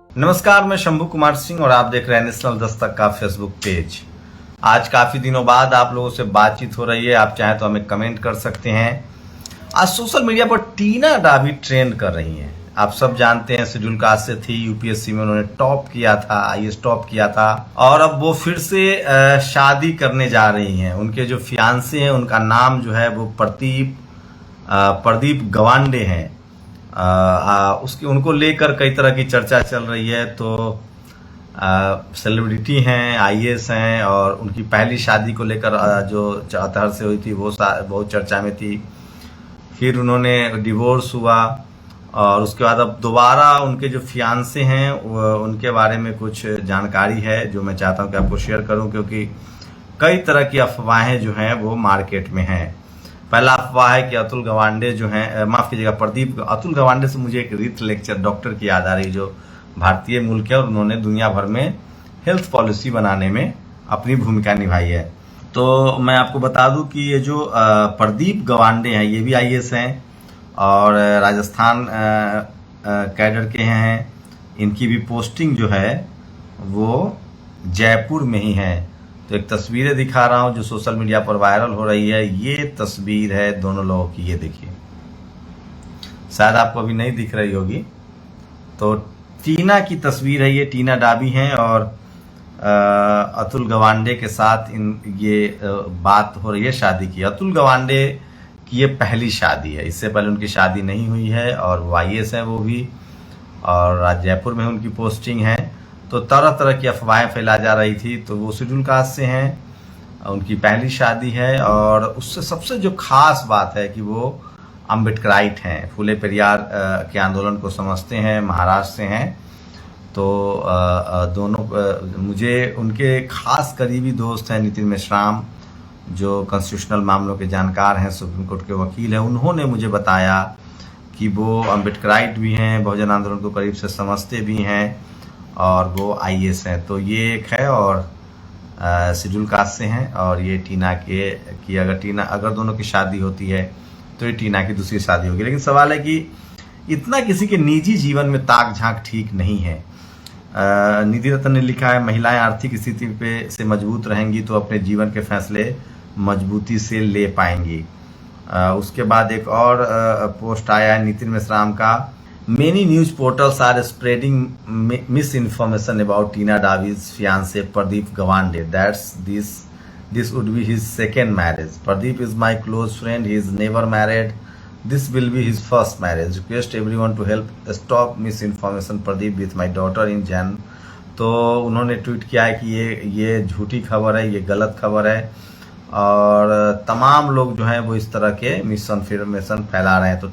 नमस्कार, मैं शंभू कुमार सिंह और आप देख रहे हैं नेशनल दस्तक का फेसबुक पेज। आज काफ़ी दिनों बाद आप लोगों से बातचीत हो रही है। आप चाहें तो हमें कमेंट कर सकते हैं। आज सोशल मीडिया पर टीना डाबी ट्रेंड कर रही हैं। आप सब जानते हैं, शेड्यूल कास्ट से थी, यूपीएससी में उन्होंने टॉप किया था, आईएएस टॉप किया था और अब वो फिर से शादी करने जा रही हैं। उनके जो फियांसे हैं उनका नाम जो है वो प्रदीप गवांडे हैं। उसकी उनको लेकर कई तरह की चर्चा चल रही है। तो सेलिब्रिटी हैं, आईएएस हैं और उनकी पहली शादी को लेकर जो 74 से हुई थी वो बहुत चर्चा में थी। फिर उन्होंने डिवोर्स हुआ और उसके बाद अब दोबारा उनके जो फियांसे हैं उनके बारे में कुछ जानकारी है जो मैं चाहता हूं कि आपको शेयर करूं, क्योंकि कई तरह की अफवाहें जो हैं वो मार्केट में हैं। पहला अफवाह है कि अतुल गवांडे जो हैं, माफ कीजिएगा, अतुल गवांडे से मुझे एक रीथ लेक्चर डॉक्टर की याद आ रही, जो भारतीय मूल के और उन्होंने दुनिया भर में हेल्थ पॉलिसी बनाने में अपनी भूमिका निभाई है। तो मैं आपको बता दूं कि ये जो प्रदीप गवांडे हैं ये भी आईएएस हैं और राजस्थान कैडर के हैं। इनकी भी पोस्टिंग जो है वो जयपुर में ही है। तो एक तस्वीरें दिखा रहा हूं जो सोशल मीडिया पर वायरल हो रही है। ये तस्वीर है दोनों लोगों की, ये देखिए, शायद आपको अभी नहीं दिख रही होगी। तो टीना की तस्वीर है, ये टीना डाबी हैं और अतुल गवांडे के साथ ये बात हो रही है शादी की। अतुल गवांडे की ये पहली शादी है, इससे पहले उनकी शादी नहीं हुई है और वो आईएएस हैं वो भी, और जयपुर में उनकी पोस्टिंग है। तो तरह तरह की अफवाहें फैला जा रही थी। तो वो शेड्यूल कास्ट से हैं, उनकी पहली शादी है और उससे सबसे जो खास बात है कि वो अम्बेडकराइट हैं, फूले पेरियार के आंदोलन को समझते हैं, महाराष्ट्र से हैं। तो दोनों मुझे उनके खास करीबी दोस्त हैं नितिन मेश्राम, जो कॉन्स्टिट्यूशनल मामलों के जानकार हैं, सुप्रीम कोर्ट के वकील हैं। उन्होंने मुझे बताया कि वो अम्बेडकराइट भी हैं, बहुजन आंदोलन को करीब से समझते भी हैं और वो आईएएस हैं। तो ये एक है और शेड्यूल कास्ट से हैं। और ये टीना की अगर दोनों की शादी होती है तो ये टीना की दूसरी शादी होगी। लेकिन सवाल है कि इतना किसी के निजी जीवन में ताक झांक ठीक नहीं है। निधि रतन ने लिखा है, महिलाएं आर्थिक स्थिति पे से मजबूत रहेंगी तो अपने जीवन के फैसले मजबूती से ले पाएंगी। उसके बाद एक और पोस्ट आया है नितिन मेश्राम का, Many news portals are spreading misinformation about Tina Davi's fiancé Pradeep Gawande. This would be his second marriage. Pradeep is my close friend. He is never married. This will be his first marriage. Request everyone to help stop misinformation. Pradeep with my daughter in Jan. तो उन्होंने tweet किया है कि ये झूठी खबर है, ये गलत खबर है और तमाम लोग जो हैं वो इस तरह के मिसइन्फॉर्मेशन फैला रहे हैं। तो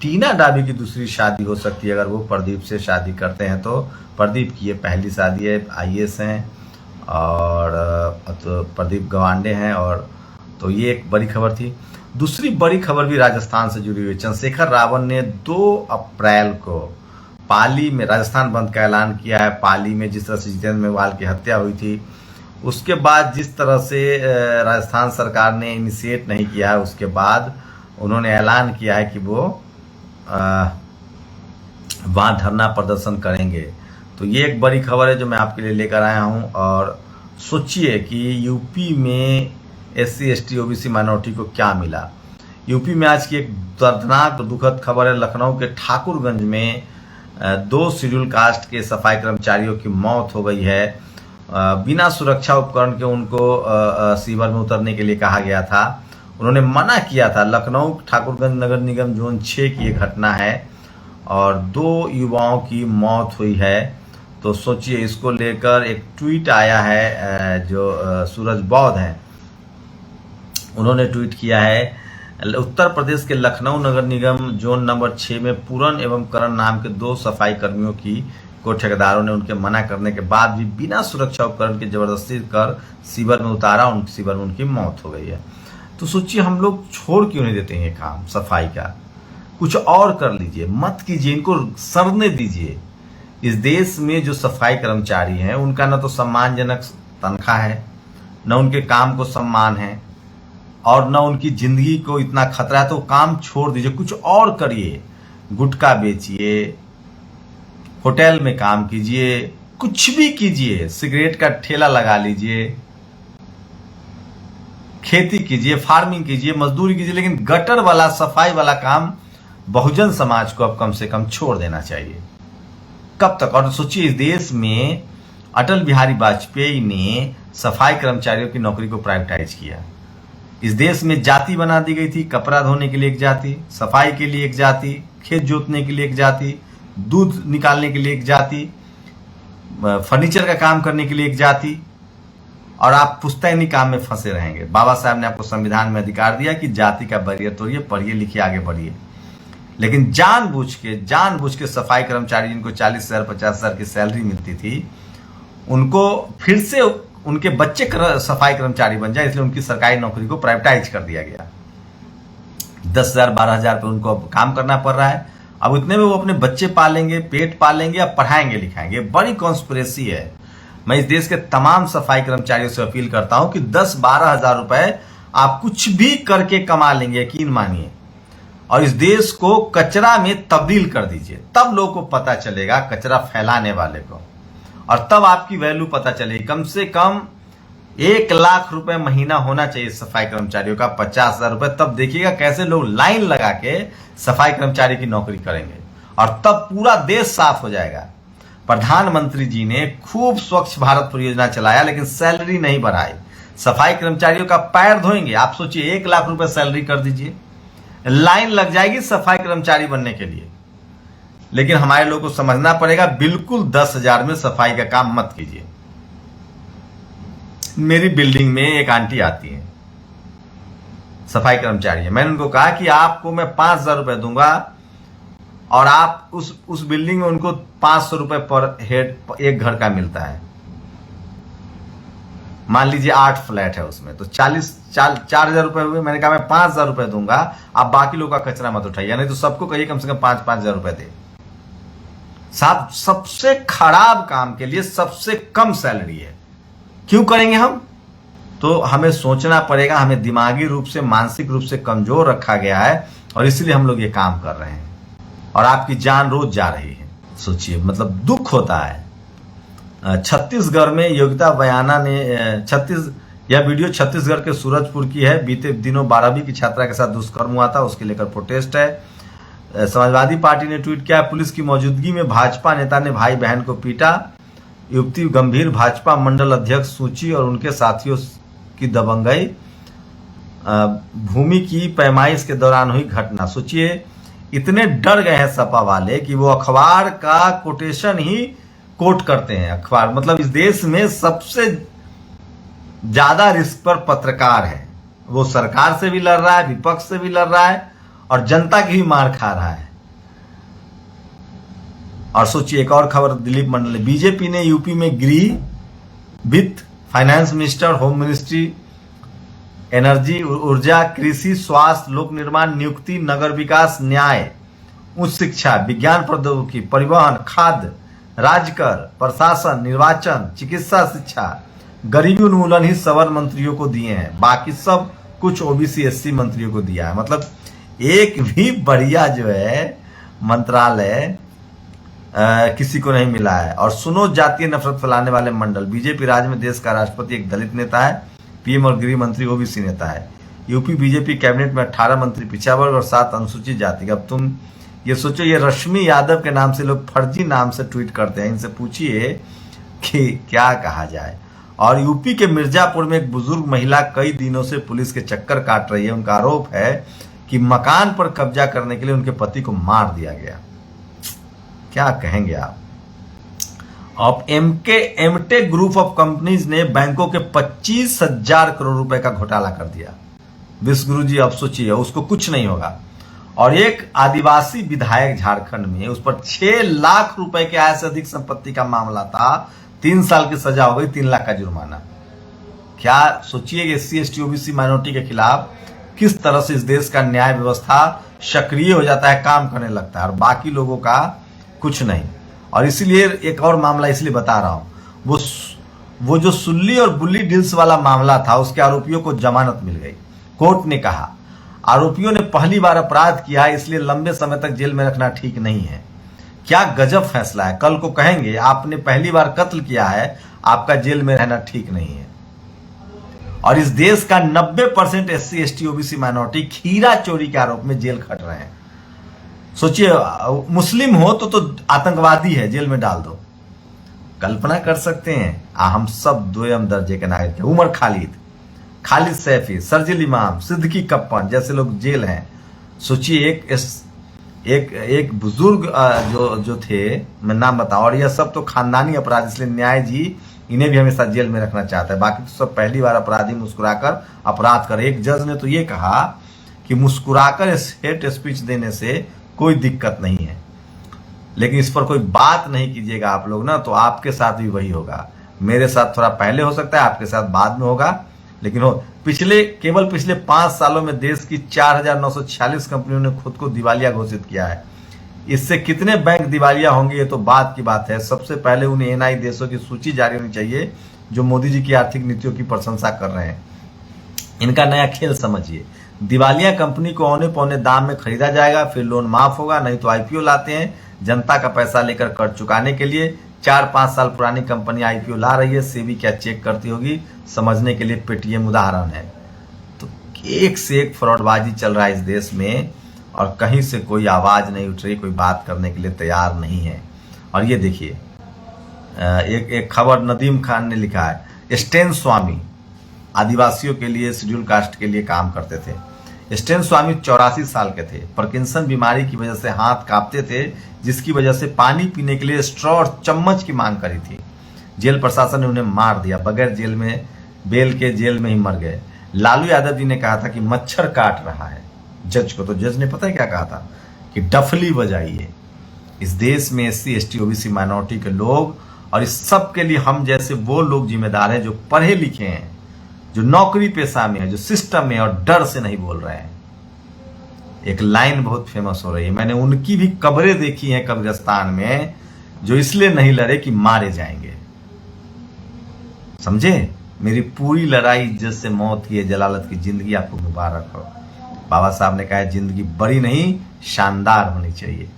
टीना डाबी की दूसरी शादी हो सकती है अगर वो प्रदीप से शादी करते हैं। तो प्रदीप की ये पहली शादी है, आईएएस हैं और तो प्रदीप गवांडे हैं। और तो ये एक बड़ी खबर थी। दूसरी बड़ी खबर भी राजस्थान से जुड़ी हुई। चंद्रशेखर रावत ने 2 अप्रैल को पाली में राजस्थान बंद का ऐलान किया है। पाली में जिस तरह से जितेंद्र मेवाल की हत्या हुई थी, उसके बाद जिस तरह से राजस्थान सरकार ने इनिशिएट नहीं किया है, उसके बाद उन्होंने ऐलान किया है कि वो वहां धरना प्रदर्शन करेंगे। तो ये एक बड़ी खबर है जो मैं आपके लिए लेकर आया हूं। और सोचिए कि यूपी में एससी एसटी ओबीसी माइनॉरिटी को क्या मिला। यूपी में आज की एक दर्दनाक तो दुखद खबर है, लखनऊ के ठाकुरगंज में 2 शेड्यूल कास्ट के सफाई कर्मचारियों की मौत हो गई है। बिना सुरक्षा उपकरण के उनको सीवर में उतरने के लिए कहा गया था, उन्होंने मना किया था। लखनऊ ठाकुरगंज नगर निगम जोन 6 की ये घटना है और 2 युवाओं की मौत हुई है। तो सोचिए, इसको लेकर एक ट्वीट आया है जो सूरज बौद्ध हैं, उन्होंने ट्वीट किया है, उत्तर प्रदेश के लखनऊ नगर निगम जोन नंबर 6 में पूरन एवं करण नाम के 2 सफाई कर्मियों को ठेकेदारों ने उनके मना करने के बाद भी बिना सुरक्षा उपकरण के जबरदस्ती कर सीवर में उतारा। सीवर में उनकी मौत हो गई है। तो सोचिए, हम लोग छोड़ क्यों नहीं देते हैं ये काम सफाई का? कुछ और कर लीजिए, मत कीजिए, इनको सरने दीजिए। इस देश में जो सफाई कर्मचारी हैं उनका न तो सम्मानजनक तनख्वाह है, न उनके काम को सम्मान है और न उनकी जिंदगी को इतना खतरा है। तो काम छोड़ दीजिए, कुछ और करिए। गुटखा बेचिए, होटल में काम कीजिए, कुछ भी कीजिए, सिगरेट का ठेला लगा लीजिए, खेती कीजिए, फार्मिंग कीजिए, मजदूरी कीजिए, लेकिन गटर वाला, सफाई वाला काम बहुजन समाज को अब कम से कम छोड़ देना चाहिए। कब तक? और सोचिए, इस देश में अटल बिहारी वाजपेयी ने सफाई कर्मचारियों की नौकरी को प्राइवेटाइज किया। इस देश में जाति बना दी गई थी, कपड़ा धोने के लिए एक जाति, सफाई के लिए एक जाति, खेत जोतने के लिए एक जाति, दूध निकालने के लिए एक जाति, फर्नीचर का काम करने के लिए एक जाति, और आप पुश्तैनी काम में फंसे रहेंगे। बाबा साहब ने आपको संविधान में अधिकार दिया कि जाति का बैरियर तोड़िए, पढ़िए लिखिए, आगे बढ़िए। लेकिन जानबूझ के सफाई कर्मचारी जिनको 40,000 50,000 की सैलरी मिलती थी, उनको फिर से उनके बच्चे सफाई कर्मचारी बन जाए, इसलिए उनकी सरकारी नौकरी को प्राइवेटाइज कर दिया गया। 10,000 12,000 पे उनको अब काम करना पड़ रहा है। अब इतने में वो अपने बच्चे पालेंगे, पेट पालेंगे, या पढ़ाएंगे लिखाएंगे। बड़ी कॉन्स्पिरेसी है। मैं इस देश के तमाम सफाई कर्मचारियों से अपील करता हूं कि 10-12 हजार रुपए आप कुछ भी करके कमा लेंगे, यकीन मानिए, और इस देश को कचरा में तब्दील कर दीजिए। तब लोगों को पता चलेगा, कचरा फैलाने वाले को, और तब आपकी वैल्यू पता चलेगी। कम से कम 1 लाख रुपए महीना होना चाहिए सफाई कर्मचारियों का, 50,000 रुपए। तब देखिएगा कैसे लोग लाइन लगा के सफाई कर्मचारी की नौकरी करेंगे, और तब पूरा देश साफ हो जाएगा। प्रधानमंत्री जी ने खूब स्वच्छ भारत परियोजना चलाया, लेकिन सैलरी नहीं बढ़ाई। सफाई कर्मचारियों का पैर धोएंगे। आप सोचिए, 1 लाख रुपए सैलरी कर दीजिए, लाइन लग जाएगी सफाई कर्मचारी बनने के लिए। लेकिन हमारे लोगों को समझना पड़ेगा, बिल्कुल 10,000 में सफाई का काम मत कीजिए। मेरी बिल्डिंग में एक आंटी आती है, सफाई कर्मचारी है। मैंने उनको कहा कि आपको मैं 5,000 रुपए दूंगा, और आप उस बिल्डिंग में उनको 500 रुपए पर हेड एक घर का मिलता है। मान लीजिए 8 फ्लैट है उसमें, तो 4,000 रुपए हुए। मैंने कहा मैं 5,000 रुपए दूंगा, आप बाकी लोगों का कचरा मत उठाइए, नहीं तो सबको कहिए कम से कम 5,000 रुपए दे। साहब, सबसे खराब काम के लिए सबसे कम सैलरी है। क्यों करेंगे हम? तो हमें सोचना पड़ेगा। हमें दिमागी रूप से, मानसिक रूप से कमजोर रखा गया है, और इसलिए हम लोग ये काम कर रहे हैं, और आपकी जान रोज जा रही है। सोचिए, मतलब दुख होता है। छत्तीसगढ़ में योगिता बयाना ने यह वीडियो छत्तीसगढ़ के सूरजपुर की है। बीते दिनों 12वीं की छात्रा के साथ दुष्कर्म हुआ था, उसके लेकर प्रोटेस्ट है। समाजवादी पार्टी ने ट्वीट किया, पुलिस की मौजूदगी में भाजपा नेता ने भाई बहन को पीटा, युवती गंभीर, भाजपा मंडल अध्यक्ष सूची और उनके साथियों की दबंगई, भूमि की पैमाइश के दौरान हुई घटना। सोचिए, इतने डर गए हैं सपा वाले कि वो अखबार का कोटेशन ही कोट करते हैं। अखबार, मतलब इस देश में सबसे ज्यादा रिस्क पर पत्रकार है। वो सरकार से भी लड़ रहा है, विपक्ष से भी लड़ रहा है, और जनता की भी मार खा रहा है। और सोचिए, एक और खबर दिलीप मंडल, बीजेपी ने यूपी में गृह, वित्त, finance minister, home ministry, energy, ऊर्जा, कृषि, स्वास्थ्य, लोक निर्माण, नियुक्ति, नगर विकास, न्याय, उच्च शिक्षा, विज्ञान प्रौद्योगिकी, परिवहन, खाद्य, राजकर, प्रशासन, निर्वाचन, चिकित्सा, शिक्षा, गरीबी उन्मूलन ही सवर्ण मंत्रियों को दिए हैं। बाकी सब कुछ ओबीसी एससी मंत्रियों को दिया है। मतलब एक भी बढ़िया जो है मंत्रालय किसी को नहीं मिला है। और सुनो, जातीय नफरत फैलाने वाले मंडल, बीजेपी राज्य में देश का राष्ट्रपति एक दलित नेता है, पीएम और गृह मंत्री ओबीसी नेता है। यूपी बीजेपी कैबिनेट में 18 मंत्री पिछड़ा वर्ग और 7 अनुसूचित जाति। अब तुम ये सोचो, ये रश्मि यादव के नाम से लोग फर्जी नाम से ट्वीट करते हैं। इनसे पूछिए कि क्या कहा जाए। और यूपी के मिर्जापुर में एक बुजुर्ग महिला कई दिनों से पुलिस के चक्कर काट रही है। उनका आरोप है कि मकान पर कब्जा करने के लिए उनके पति को मार दिया गया। क्या कहेंगे आप? अब एमटेक ग्रुप ऑफ कंपनीज ने बैंकों के 25,000 करोड़ रुपए का घोटाला कर दिया। विश्वगुरु जी, अब सोचिए, उसको कुछ नहीं होगा। और एक आदिवासी विधायक झारखंड में, उस पर 6 लाख रुपए के आय से अधिक संपत्ति का मामला था। 3 साल की सजा हो गई, 3 लाख का जुर्माना। क्या सोचिए, एससी एसटी ओबीसी माइनॉरिटी के खिलाफ किस तरह से इस देश का न्याय व्यवस्था सक्रिय हो जाता है, काम करने लगता है, और बाकी लोगों का कुछ नहीं। और इसीलिए एक और मामला इसलिए बता रहा हूं, वो जो सुल्ली और बुल्ली डील्स वाला मामला था, उसके आरोपियों को जमानत मिल गई। कोर्ट ने कहा आरोपियों ने पहली बार अपराध किया है, इसलिए लंबे समय तक जेल में रखना ठीक नहीं है। क्या गजब फैसला है। कल को कहेंगे आपने पहली बार कत्ल किया है, आपका जेल में रहना ठीक नहीं है। और इस देश का 90% SC ST OBC माइनॉरिटी खीरा चोरी के आरोप में जेल खट रहे हैं। सोचिए, मुस्लिम हो तो आतंकवादी है, जेल में डाल दो। कल्पना कर सकते हैं, हम सब 2म दर्जे के नागरिक हैं। उमर खालिद सैफी, सरजिल इमाम, सिद्दीकी कप्पन जैसे लोग जेल हैं। सोचिए, एक बुजुर्ग जो थे, मैं नाम बताऊं, और यह सब तो खानदानी अपराध, इसलिए न्याय जी इन्हें भी हमेशा जेल में रखना चाहता है। बाकी तो सब पहली बार अपराधी मुस्कुराकर अपराध करे। एक जज ने तो ये कहा कि मुस्कुराकर हेट स्पीच देने से कोई दिक्कत नहीं है, लेकिन इस पर कोई बात नहीं कीजिएगा आप लोग ना, तो आपके साथ भी वही होगा। मेरे साथ थोड़ा पहले हो सकता है, आपके साथ बाद में होगा, लेकिन केवल पिछले 5 सालों में देश की 4,946 कंपनियों ने खुद को दिवालिया घोषित किया है। इससे कितने बैंक दिवालिया होंगे ये तो बात की बात है। सबसे पहले उन्हें NI देशों की सूची जारी होनी चाहिए जो मोदी जी की आर्थिक नीतियों की प्रशंसा कर रहे हैं। इनका नया खेल समझिए, दिवालिया कंपनी को औने पौने दाम में खरीदा जाएगा, फिर लोन माफ होगा, नहीं तो IPO लाते हैं जनता का पैसा लेकर कर्ज चुकाने के लिए। 4-5 साल पुरानी कंपनी IPO ला रही है, सेबी क्या चेक करती होगी, समझने के लिए पेटीएम उदाहरण है। तो एक से एक फ्रॉडबाजी चल रहा है इस देश में, और कहीं से कोई आवाज नहीं उठ रही, कोई बात करने के लिए तैयार नहीं है। और ये देखिए, एक खबर नदीम खान ने लिखा है, स्टेन स्वामी आदिवासियों के लिए, शेड्यूल कास्ट के लिए काम करते थे। स्टेन स्वामी 84 साल के थे। पार्किंसन बीमारी की वजह से हाथ कांपते थे, जिसकी वजह से पानी पीने के लिए स्ट्रॉ और चम्मच की मांग करी थी। जेल प्रशासन ने उन्हें मार दिया, बगैर बेल के जेल में ही मर गए। लालू यादव जी ने कहा था कि मच्छर काट रहा है जज को, तो जज ने पता है क्या कहा था कि डफली बजाइए। इस देश में SC ST OBC माइनॉरिटी के लोग, और इस सब के लिए हम जैसे वो लोग जिम्मेदार हैं जो पढ़े लिखे हैं, जो नौकरी पेशा में है, जो सिस्टम में, और डर से नहीं बोल रहे हैं। एक लाइन बहुत फेमस हो रही है, मैंने उनकी भी कब्रें देखी हैं कब्रिस्तान में, जो इसलिए नहीं लड़े कि मारे जाएंगे। समझे, मेरी पूरी लड़ाई इज्जत से मौत की है, जलालत की जिंदगी आपको मुबारक हो। बाबा साहब ने कहा है जिंदगी बड़ी नहीं शानदार होनी चाहिए।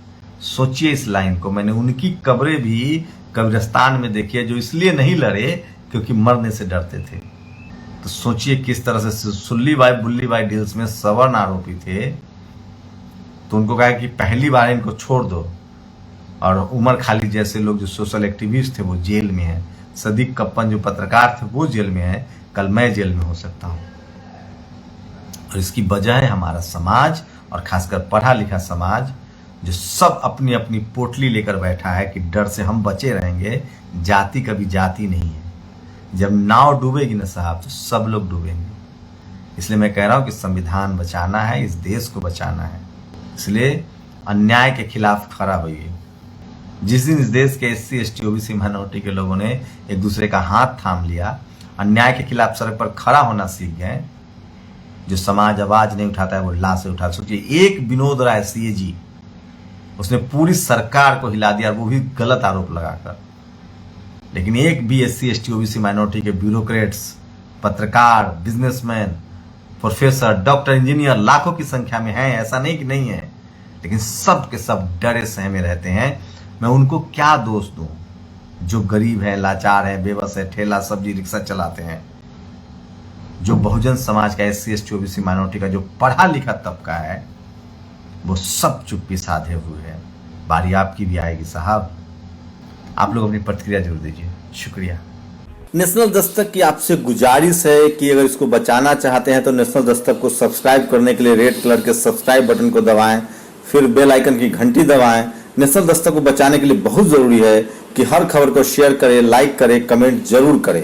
सोचिए इस लाइन को, मैंने उनकी कब्रें भी कब्रिस्तान में देखी है जो इसलिए नहीं लड़े क्योंकि मरने से डरते थे। तो सोचिए किस तरह से सुल्ली बाई बुल्ली बाई डील्स में सवर्ण आरोपी थे, तो उनको कहा कि पहली बार इनको छोड़ दो। और उमर खालिद जैसे लोग जो सोशल एक्टिविस्ट थे वो जेल में हैं। सदीक कप्पन जो पत्रकार थे वो जेल में हैं। कल मैं जेल में हो सकता हूं। और इसकी वजह है हमारा समाज, और खासकर पढ़ा लिखा समाज, जो सब अपनी अपनी पोटली लेकर बैठा है कि डर से हम बचे रहेंगे। जाति कभी जाति नहीं है। जब नाव डूबेगी ना साहब, तो सब लोग डूबेंगे। इसलिए मैं कह रहा हूं कि संविधान बचाना है, इस देश को बचाना है। इसलिए अन्याय के खिलाफ खड़ा होइए। जिस दिन इस देश के SC ST OBC माइनॉरिटी के लोगों ने एक दूसरे का हाथ थाम लिया, अन्याय के खिलाफ सड़क पर खड़ा होना सीख गए, जो समाज आवाज नहीं उठाता है वो लाशें उठा। सोचिए, एक विनोद राय CAG, उसने पूरी सरकार को हिला दिया, वो भी गलत आरोप लगाकर। लेकिन एक भी SC ST OBC माइनॉरिटी के ब्यूरोक्रेट्स, पत्रकार, बिजनेसमैन, प्रोफेसर, डॉक्टर, इंजीनियर लाखों की संख्या में हैं, ऐसा नहीं कि नहीं है, लेकिन सब के सब डरे सहमे रहते हैं। मैं उनको क्या दोष दूं जो गरीब है, लाचार है, बेबस है, ठेला सब्जी रिक्शा चलाते हैं। जो बहुजन समाज का SC ST OBC माइनॉरिटी का जो पढ़ा लिखा तबका है, वो सब चुप्पी साधे हुए हैं। बारी आपकी भी आएगी साहब। आप लोग अपनी प्रतिक्रिया जरूर दीजिए। शुक्रिया। नेशनल दस्तक की आपसे गुजारिश है कि अगर इसको बचाना चाहते हैं तो नेशनल दस्तक को सब्सक्राइब करने के लिए रेड कलर के सब्सक्राइब बटन को दबाएं, फिर बेल आइकन की घंटी दबाएं। नेशनल दस्तक को बचाने के लिए बहुत जरूरी है कि हर खबर को शेयर करें, लाइक करें, कमेंट जरूर करें।